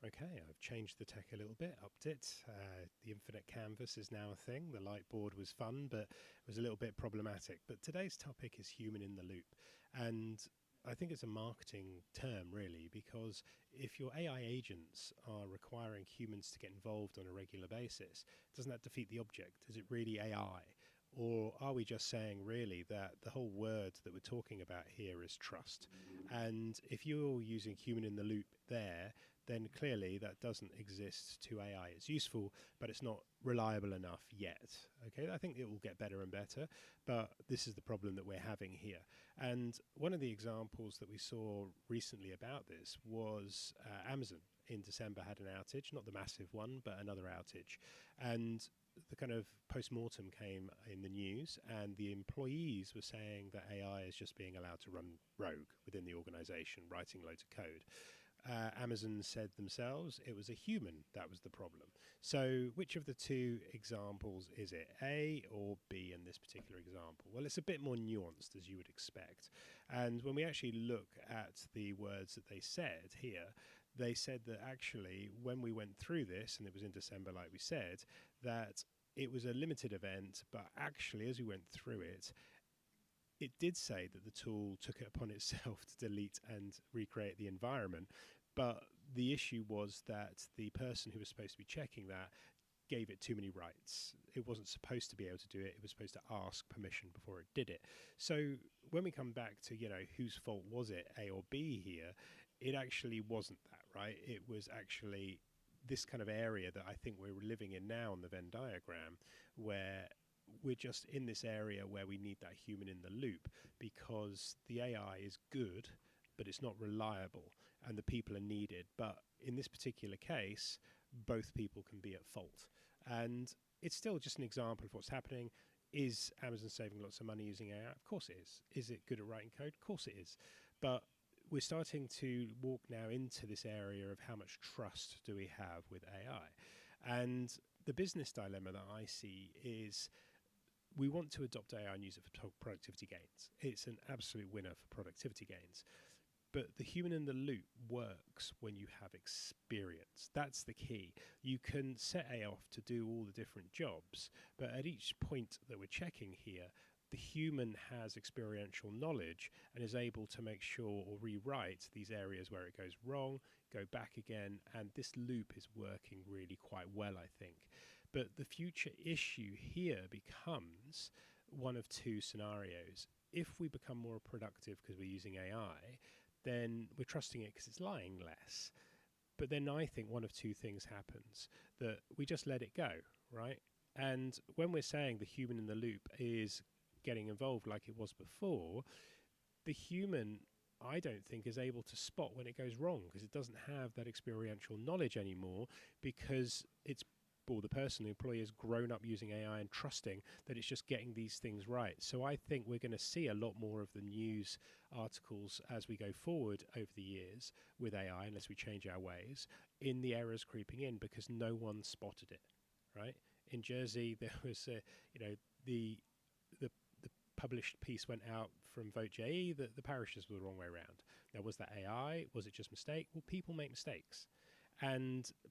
Okay, I've changed the tech a little bit, upped it. The infinite canvas is now a thing. The light board was fun, but it was a little bit problematic. But today's topic is human in the loop. And I think it's a marketing term, really, because if your AI agents are requiring humans to get involved on a regular basis, doesn't that defeat the object? Is it really AI? Or are we just saying, really, that the whole word that we're talking about here is trust? And if you're using human in the loop there, then clearly that doesn't exist to AI. It's useful, but it's not reliable enough yet. Okay, I think it will get better and better, but this is the problem that we're having here. And one of the examples that we saw recently about this was Amazon in December had an outage, not the massive one, but another outage. And the kind of post-mortem came in the news, and the employees were saying that AI is just being allowed to run rogue within the organization, writing loads of code. Amazon said themselves it was a human that was the problem. So which of the two examples is it, A or B in this particular example? Well, it's a bit more nuanced, as you would expect. And when we actually look at the words that they said here, they said that actually when we went through this, and it was in December like we said, that it was a limited event, but actually as we went through it, it did say that the tool took it upon itself to delete and recreate the environment. But the issue was that the person who was supposed to be checking that gave it too many rights. It wasn't supposed to be able to do it. It was supposed to ask permission before it did it. So when we come back to, whose fault was it, A or B here, it actually wasn't that, right? It was actually this kind of area that I think we're living in now on the Venn diagram, where we're just in this area where we need that human in the loop, because the AI is good, but it's not reliable, and the people are needed. But in this particular case, both people can be at fault. And it's still just an example of what's happening. Is Amazon saving lots of money using AI? Of course it is. Is it good at writing code? Of course it is. But we're starting to walk now into this area of how much trust do we have with AI. And the business dilemma that I see is we want to adopt AI and use it for productivity gains. It's an absolute winner for productivity gains. But the human in the loop works when you have experience. That's the key. You can set AI off to do all the different jobs, but at each point that we're checking here, the human has experiential knowledge and is able to make sure or rewrite these areas where it goes wrong, go back again, and this loop is working really quite well, I think. But the future issue here becomes one of two scenarios. If we become more productive because we're using AI, then we're trusting it because it's lying less. But then I think one of two things happens, that we just let it go, right? And when we're saying the human in the loop is getting involved like it was before, the human, I don't think, is able to spot when it goes wrong, because it doesn't have that experiential knowledge anymore, because the person, the employee, has grown up using AI and trusting that it's just getting these things right. So I think we're going to see a lot more of the news articles as we go forward over the years with AI, unless we change our ways, in the errors creeping in because no one spotted it, right? In Jersey, there was, the published piece went out from VoteJE that the parishes were the wrong way around. Now, was that AI? Was it just mistake? Well, people make mistakes.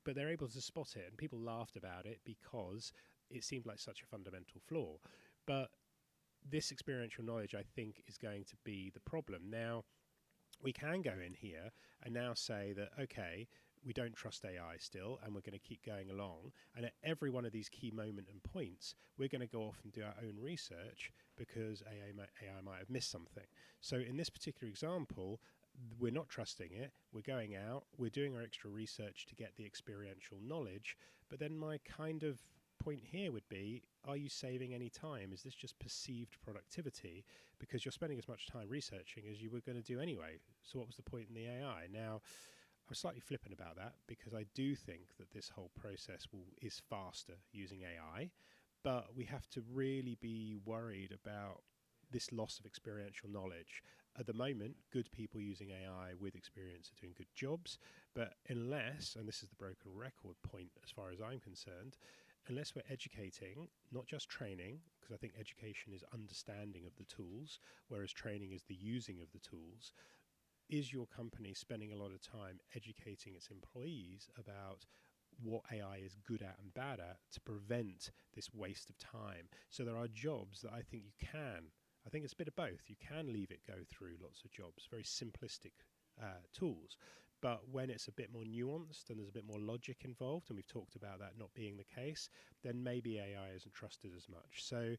But they're able to spot it, and people laughed about it because it seemed like such a fundamental flaw. But this experiential knowledge, I think, is going to be the problem. Now, we can go in here and now say that, okay, we don't trust AI still, and we're going to keep going along. And at every one of these key moment and points, we're going to go off and do our own research because AI might have missed something. So in this particular example, we're not trusting it, we're going out, we're doing our extra research to get the experiential knowledge, but then my kind of point here would be, are you saving any time? Is this just perceived productivity? Because you're spending as much time researching as you were going to do anyway. So what was the point in the AI? Now, I'm slightly flippant about that because I do think that this whole process is faster using AI, but we have to really be worried about this loss of experiential knowledge. At the moment, good people using AI with experience are doing good jobs, but unless, and this is the broken record point as far as I'm concerned, unless we're educating, not just training, because I think education is understanding of the tools, whereas training is the using of the tools. is your company spending a lot of time educating its employees about what AI is good at and bad at to prevent this waste of time? So there are jobs that I think I think it's a bit of both. You can leave it go through lots of jobs, very simplistic tools. But when it's a bit more nuanced and there's a bit more logic involved, and we've talked about that not being the case, then maybe AI isn't trusted as much. So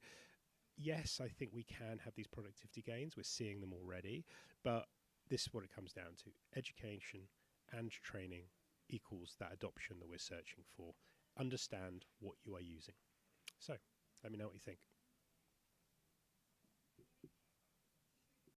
yes, I think we can have these productivity gains. We're seeing them already, but this is what it comes down to. Education and training equals that adoption that we're searching for. Understand what you are using. So let me know what you think.